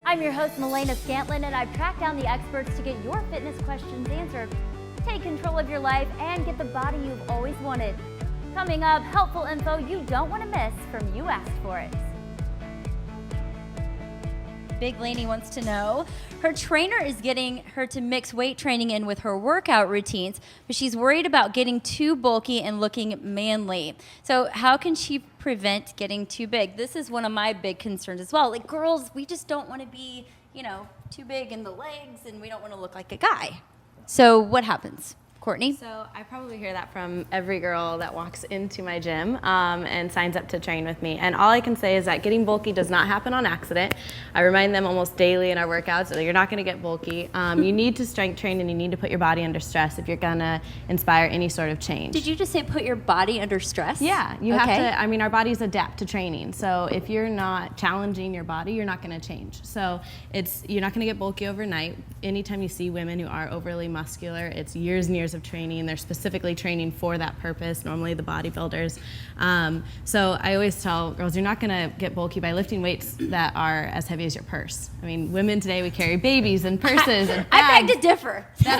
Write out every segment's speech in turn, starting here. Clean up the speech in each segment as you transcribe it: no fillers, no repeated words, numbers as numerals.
I'm your host, Milena Scantlin, and I've tracked down the experts to get your fitness questions answered. Take control of your life and get the body you've always wanted. Coming up, helpful info you don't want to miss from You Asked For It. Big Lainey wants to know, her trainer is getting her to mix weight training in with her workout routines, but she's worried about getting too bulky and looking manly. So how can she prevent getting too big? This is one of my big concerns as well. Like, girls, we just don't want to be, too big in the legs, and we don't want to look like a guy. So what happens? Courtney? So I probably hear that from every girl that walks into my gym and signs up to train with me. And all I can say is that getting bulky does not happen on accident. I remind them almost daily in our workouts that you're not going to get bulky. You need to strength train and you need to put your body under stress if you're going to inspire any sort of change. Did you just say put your body under stress? Yeah, you have to. Our bodies adapt to training. So if you're not challenging your body, you're not going to change. So you're not going to get bulky overnight. Anytime you see women who are overly muscular, it's years and years of training. They're specifically training for that purpose, normally the bodybuilders. So I always tell girls, you're not going to get bulky by lifting weights that are as heavy as your purse. I mean, women today, we carry babies and purses and bags I beg to differ. that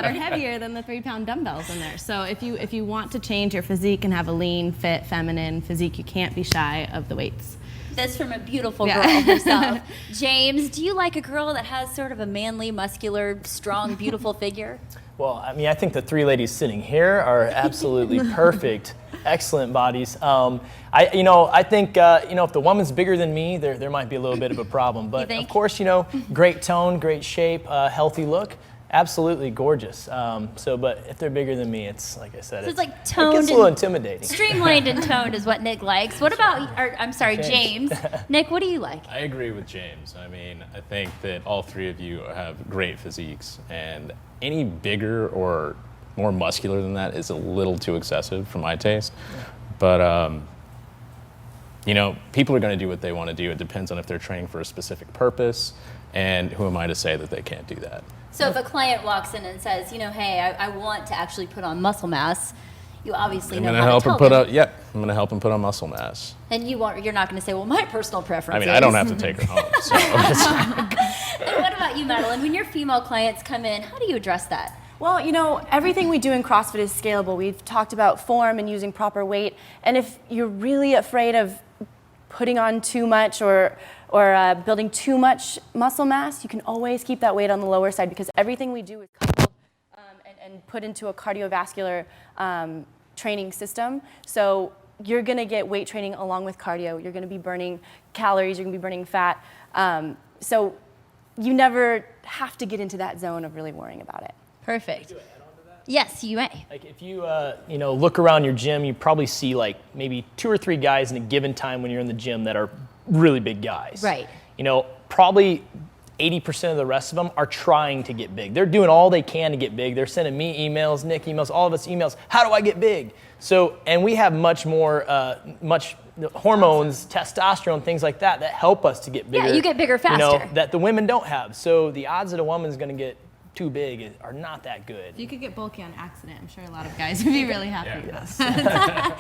are heavier than the 3-pound dumbbells in there. So if you want to change your physique and have a lean, fit, feminine physique, you can't be shy of the weights. That's from a beautiful girl herself. James, do you like a girl that has sort of a manly, muscular, strong, beautiful figure? Well, I mean, I think the three ladies sitting here are absolutely perfect, excellent bodies. I think if the woman's bigger than me, there might be a little bit of a problem. But of course, great tone, great shape, healthy look. Absolutely gorgeous. But if they're bigger than me, it's like I said, so it's like toned. It gets a little intimidating. Streamlined and toned is what Nick likes. What about, James. Nick, what do you like? I agree with James. I mean, I think that all three of you have great physiques, and any bigger or more muscular than that is a little too excessive for my taste. Yeah. But people are going to do what they want to do. It depends on if they're training for a specific purpose, and who am I to say that they can't do that? So if a client walks in and says, hey, I want to actually put on muscle mass, you obviously know how to tell them. I'm going to help them put on muscle mass. And you're not going to say, well, my personal preference I mean, I don't have to take her home. So. And what about you, Madeline? When your female clients come in, how do you address that? Well, everything we do in CrossFit is scalable. We've talked about form and using proper weight. And if you're really afraid of putting on too much or building too much muscle mass, you can always keep that weight on the lower side, because everything we do is coupled and put into a cardiovascular training system. So you're going to get weight training along with cardio. You're going to be burning calories. You're going to be burning fat. So you never have to get into that zone of really worrying about it. Perfect. Yes, you may. Like if you look around your gym, you probably see like maybe 2 or 3 guys in a given time when you're in the gym that are really big guys. Right. Probably 80% of the rest of them are trying to get big. They're doing all they can to get big. They're sending me emails, Nick emails, all of us emails. How do I get big? So, and we have much more, hormones, testosterone, things like that help us to get bigger. Yeah, you get bigger faster. That the women don't have. So the odds that a woman's going to get too big are not that good. If you could get bulky on accident, I'm sure a lot of guys would be really happy. Yeah.